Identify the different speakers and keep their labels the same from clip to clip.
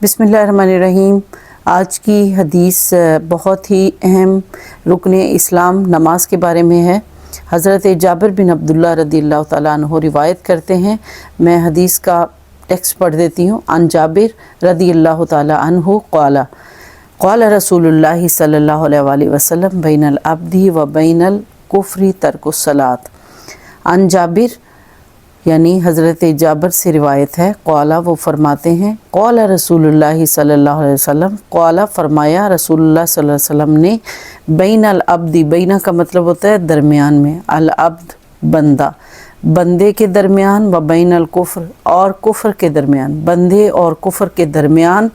Speaker 1: बिस्मिल्लाहिर्रहमानिर्रहीम। आज की हदीस बहुत ही अहम रुकन इस्लाम नमाज के बारे में है। हज़रत जाबिर बिन अब्दुल्लाह रदियल्लाहु ताला अन्हु रिवायत करते हैं। मैं हदीस का टेक्स्ट पढ़ देती हूँ। अन जाबिर रदियल्लाहु ताला अन्हु क़ाला क़ाला रसूलुल्लाह सल्लल्लाहु अलैहि वसल्लम बैनल अब्दी व बैनल कुफ्री तर्कुस सलात। अन जाबिर यानी हज़रत जाबिर से रिवायत है। क़ाला वो फरमाते हैं, क़ाला रसूलुल्लाह सल्लल्लाहु अलैहि वसल्लम, क़ाला फरमाया रसूलुल्लाह सल्लल्लाहु अलैहि वसल्लम ने, बैन अल अब्दी, बैना का मतलब होता है दरमियान में, अल अब्द बंदा, बंदे के दरमियान, व बैन अल कुफ्र और कुफ्र के दरमियान, बंदे और कुफ्र के दरमियान,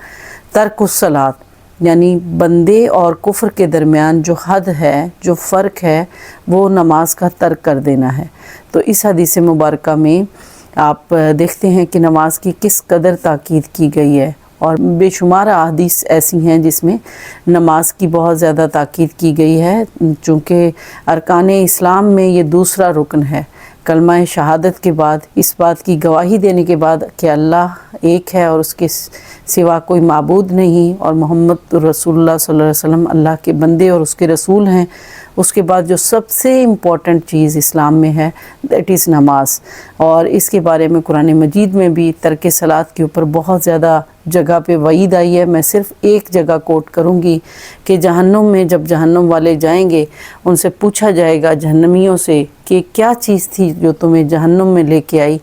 Speaker 1: तर्कुस सलात यानी बंदे और कुफ्र के दरमियान जो हद है, जो फ़र्क है, वो नमाज का तर्क कर देना है। तो इस हदीस मुबारका में आप देखते हैं कि नमाज की किस कदर ताकीद की गई है, और बेशुमार अहादीस ऐसी हैं जिसमें नमाज की बहुत ज़्यादा ताकीद की गई है। चूँकि अरकान इस्लाम में ये दूसरा रुकन है। कलमा शहादत के बाद, इस बात की गवाही देने के बाद कि अल्लाह एक है और उसके सिवा कोई माबूद नहीं, और मोहम्मद रसूलुल्लाह सल्लल्लाहु अलैहि वसल्लम अल्लाह के बंदे और उसके रसूल हैं, उसके बाद जो सबसे इम्पॉर्टेंट चीज़ इस्लाम में है दैट इज़ नमाज। और इसके बारे में कुरान मजीद में भी तर्क सलात के ऊपर बहुत ज़्यादा जगह पे वईद आई है। मैं सिर्फ़ एक जगह कोट करूँगी कि जहन्नुम में जब जहन्नुम वाले जाएंगे, उनसे पूछा जाएगा जहन्नमियों से कि क्या चीज़ थी जो तुम्हें जहन्नुम में लेके आई,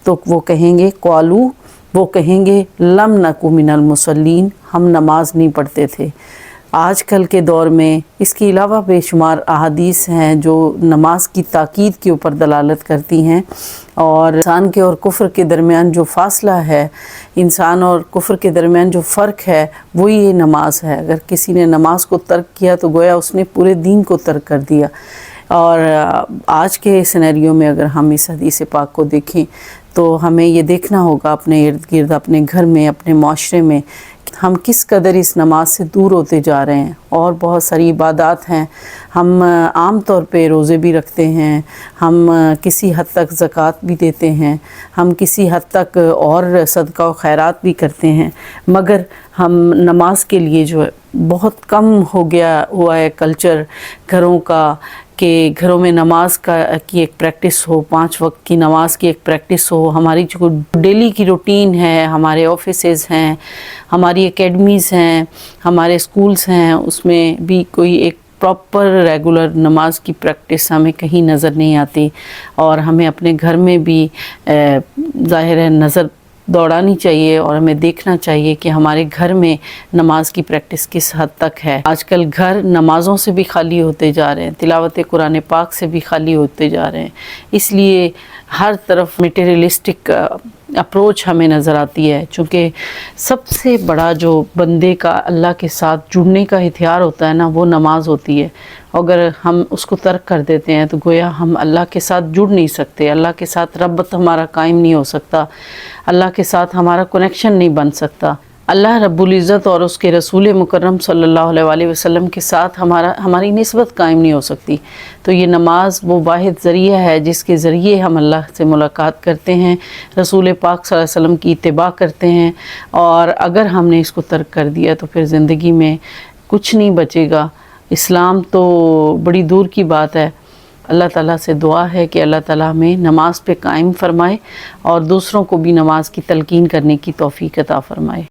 Speaker 1: तो वो कहेंगे क़ालू, वो कहेंगे लम नकु मिनल मुसल्लीन, हम नमाज नहीं पढ़ते थे। आजकल के दौर में इसके अलावा बेशुमार अहादीस हैं जो नमाज की ताकीद के ऊपर दलालत करती हैं, और इंसान के और कुफ्र के दरमियान जो फ़ासला है, इंसान और कुफ्र के दरमियान जो फ़र्क है, वही ये नमाज है। अगर किसी ने नमाज को तर्क किया तो गोया उसने पूरे दीन को तर्क कर दिया। और आज के सिनेरियो में अगर हम इस हदीस पाक को देखें तो हमें ये देखना होगा अपने इर्द गिर्द, अपने घर में, अपने माशरे में, हम किस कदर इस नमाज से दूर होते जा रहे हैं। और बहुत सारी इबादत हैं, हम आम तौर पे रोज़े भी रखते हैं, हम किसी हद तक ज़कात भी देते हैं, हम किसी हद तक और सदका व खैरात भी करते हैं, मगर हम नमाज के लिए जो है बहुत कम हो गया हुआ है कल्चर घरों का, कि घरों में नमाज की एक प्रैक्टिस हो, 5 वक्त की नमाज की एक प्रैक्टिस हो। हमारी जो डेली की रूटीन है, हमारे ऑफिसेज़ हैं, हमारी एकेडमीज़ हैं, हमारे स्कूल्स हैं, उसमें भी कोई एक प्रॉपर रेगुलर नमाज की प्रैक्टिस हमें कहीं नज़र नहीं आती। और हमें अपने घर में भी ज़ाहिर है नज़र दौड़ानी चाहिए, और हमें देखना चाहिए कि हमारे घर में नमाज की प्रैक्टिस किस हद तक है। आजकल घर नमाज़ों से भी खाली होते जा रहे हैं, तिलावत कुरान पाक से भी खाली होते जा रहे हैं। इसलिए हर तरफ मटेरियलिस्टिक अप्रोच हमें नज़र आती है। चूँकि सबसे बड़ा जो बंदे का अल्लाह के साथ जुड़ने का हथियार होता है ना, वो नमाज होती है। अगर हम उसको तर्क कर देते हैं तो गोया हम अल्लाह के साथ जुड़ नहीं सकते, अल्लाह के साथ रब्बत हमारा कायम नहीं हो सकता, अल्लाह के साथ हमारा कनेक्शन नहीं बन सकता। अल्लाह रब्बुल इज़्ज़त और उसके रसूल मुकर्रम सल्लल्लाहु अलैहि वसल्लम के साथ हमारी निस्बत कायम नहीं हो सकती। तो ये नमाज वो वाहिद ज़रिया है जिसके ज़रिए हम अल्लाह से मुलाकात करते हैं, रसूल पाक सल्लल्लाहु अलैहि वसल्लम की इत्तिबा करते हैं। और अगर हमने इसको तर्क कर दिया तो फिर ज़िंदगी में कुछ नहीं बचेगा। इस्लाम तो बड़ी दूर की बात है। अल्लाह ताला से दुआ है कि अल्लाह ताला हमें नमाज पे कायम फ़रमाए और दूसरों को भी नमाज की तलकीन करने की तौफ़ीक अता फ़रमाए।